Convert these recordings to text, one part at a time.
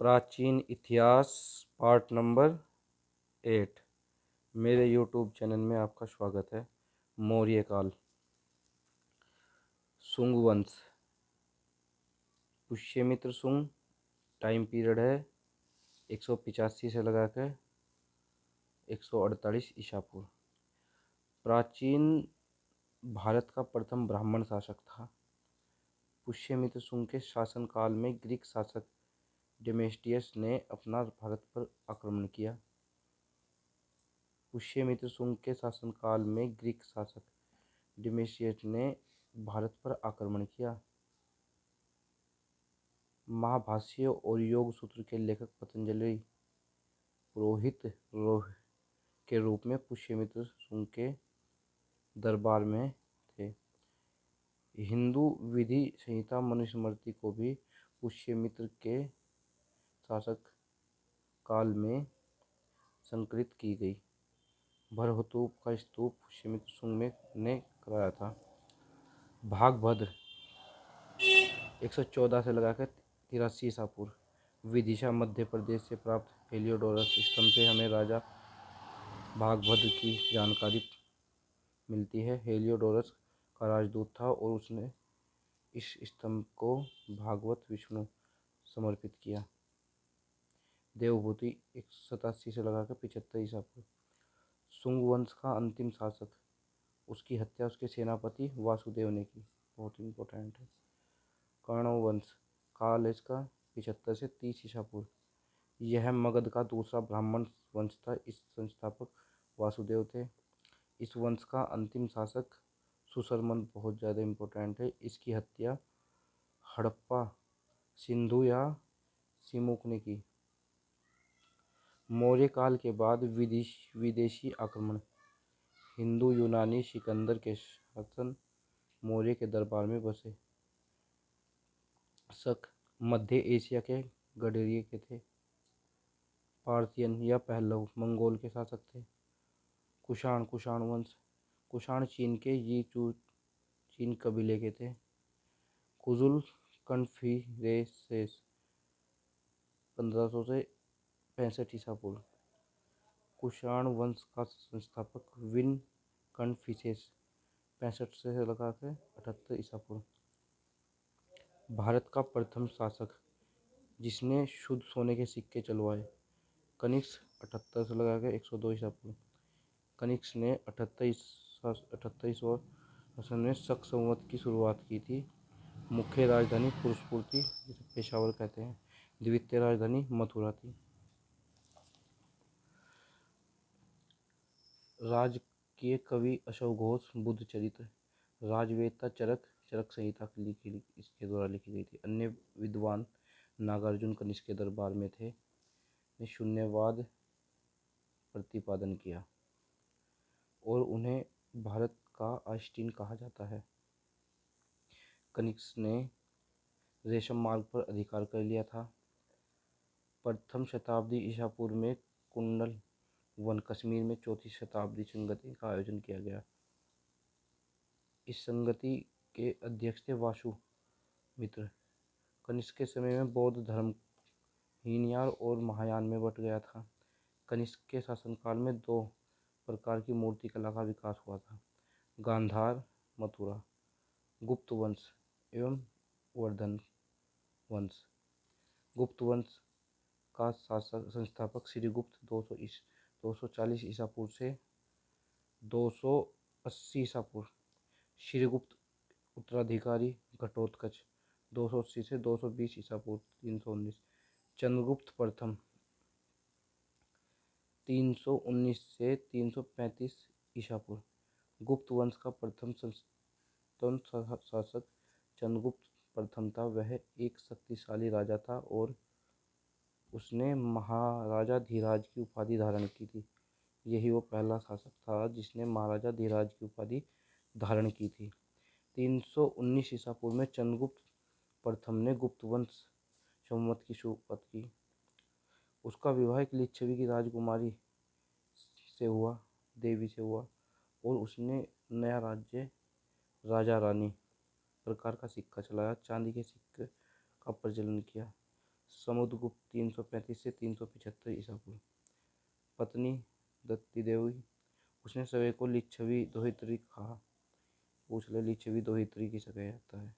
प्राचीन इतिहास part number 8। मेरे यूट्यूब चैनल में आपका स्वागत है। मौर्य काल। सुंग वंश। पुष्यमित्र सुंग। टाइम पीरियड है 185 से लगा कर 148 ईसा पूर्व। प्राचीन भारत का प्रथम ब्राह्मण शासक था। पुष्यमित्र सुंग के शासनकाल में ग्रीक शासक डेमेस्टियस ने अपना भारत पर आक्रमण किया। पुष्यमित्र सुंग के शासनकाल में ग्रीक शासक डेमेस्टियस ने भारत पर आक्रमण किया। महाभाष्य और योग सूत्र के लेखक पतंजलि पुरोहित के रूप में पुष्यमित्र सुंग के दरबार में थे। हिंदू विधि संहिता मनुस्मृति को भी पुष्यमित्र के शासक काल में संकलित की गई। भरतस्तूप का स्तूप पुष्यमित्र सुंग ने कराया था। भागभद्र 114 से लगाकर 83 ईसा पूर्व। विदिशा मध्य प्रदेश से प्राप्त हेलियोडोरस स्तंभ से हमें राजा भागभद्र की जानकारी मिलती है। हेलियोडोरस का राजदूत था और उसने इस स्तंभ को भागवत विष्णु समर्पित किया। देवभूति 187 से लगाकर 75 ईसा पूर्व। सुंग वंश का अंतिम शासक, उसकी हत्या उसके सेनापति वासुदेव ने की। बहुत इंपॉर्टेंट है। कर्ण वंश काल इसका 75 से 30 ईसा पूर्व। यह मगध का दूसरा ब्राह्मण वंश था। इस संस्थापक वासुदेव थे। इस वंश का अंतिम शासक सुशर्मन बहुत ज़्यादा इम्पोर्टेंट है। इसकी हत्या हड़प्पा सिंधु या सिमुक ने की। मौर्य काल के बाद विदेशी आक्रमण। हिंदू यूनानी सिकंदर के शासन मौर्य के दरबार में बसे। शक मध्य एशिया के गडेरिया के थे। पार्थियन या पहलव मंगोल के शासक थे। कुषाण वंश। कुषाण चीन के चीन कबीले के थे। कुजुल कन्फीरेंसेस 1500 से 65 ईसा पूर्व। कुषाण वंश का संस्थापक विन कन्फीसेस 65 से लगाकर 78 ईसा पूर्व। भारत का प्रथम शासक जिसने शुद्ध सोने के सिक्के चलवाए, कनिष्क 78 से लगाकर 102 ईसा पूर्व। कनिष्क ने 28 में शक संवत की शुरुआत की थी। मुख्य राजधानी पुरुषपुर थी, जिसे पेशावर कहते हैं। द्वितीय राजधानी मथुरा थी। राजकीय कवि अशोक घोष बुद्ध चरित्र। राजवेदता चरक संहिता इसके द्वारा लिखी गई थी। अन्य विद्वान नागार्जुन कनिष्क के दरबार में थे, ने शून्यवाद प्रतिपादन किया और उन्हें भारत का आइंस्टीन कहा जाता है। कनिष्क ने रेशम मार्ग पर अधिकार कर लिया था। प्रथम शताब्दी ईसा पूर्व में कुंडल वन कश्मीर में चौथी शताब्दी संगति का आयोजन किया गया। इस संगति के अध्यक्ष थे वासुमित्र। कनिष्क के समय में बौद्ध धर्म हीनयान और महायान में बट गया था। कनिष्क के शासनकाल में 2 प्रकार की मूर्ति कला का विकास हुआ था: गांधार मथुरा। गुप्त वंश एवं वर्धन वंश। गुप्त वंश का संस्थापक श्रीगुप्त 240 ईसा पूर्व से 280 ईसा पूर्व। श्रीगुप्त उत्तराधिकारी घटोत्कच 280 से 220 ईसा पूर्व 319। चंद्रगुप्त प्रथम 319 से 335 ईसा पूर्व। गुप्त वंश का प्रथम स्वतंत्र शासक चंद्रगुप्त प्रथम था। वह एक शक्तिशाली राजा था और उसने महाराजा धीराज की उपाधि धारण की थी। यही वो पहला शासक था जिसने महाराजा धीराज की उपाधि धारण की थी। 319 ईसा पूर्व में चंद्रगुप्त प्रथम ने गुप्त वंश संवत की शुरुआत की। उसका विवाह एक लिच्छवी की राजकुमारी से हुआ, देवी से हुआ, और उसने नया राज्य राजा रानी प्रकार का सिक्का चलाया, चांदी के सिक्के का प्रचलन किया। समुद्रगुप्त 335 से 375 ईसा पूर्व। पत्नी दत्ती देवी, उसने सवे को लिच्छवी दोहित्री कहा। पूछ ले लिच्छवी दोहित्री किसे कहा जाता है?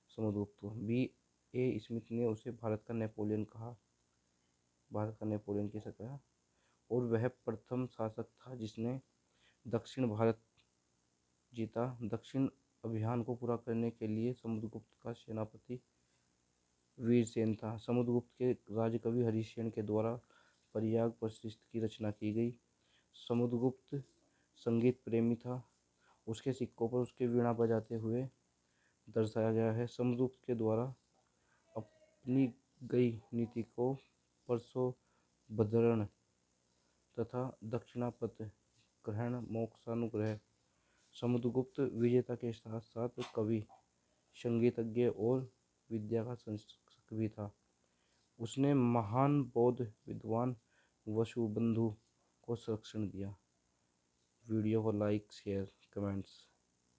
समुद्रगुप्त को। बी ए स्मिथ ने उसे भारत का नेपोलियन कहा। भारत का नेपोलियन किसे कहा? और वह प्रथम शासक था जिसने दक्षिण भारत जीता। दक्षिण अभियान को पूरा करने के लिए समुद्रगुप्त का सेनापति वीरसेन था। समुद्रगुप्त के राजकवि हरिसेन के द्वारा प्रयाग प्रशिष्ट की रचना की गई। समुद्रगुप्त संगीत प्रेमी था। उसके सिक्कों पर उसके वीणा बजाते हुए दर्शाया गया है। समुद्रगुप्त के द्वारा अपनी गई नीति को परशोभद्रण तथा दक्षिणापथ ग्रहण मोक्षानुग्रह। समुद्रगुप्त विजेता के साथ साथ कवि, संगीतज्ञ और विद्या का संरक्षक भी था। उसने महान बौद्ध विद्वान वसुबंधु को संरक्षण दिया। वीडियो को लाइक, शेयर, कमेंट्स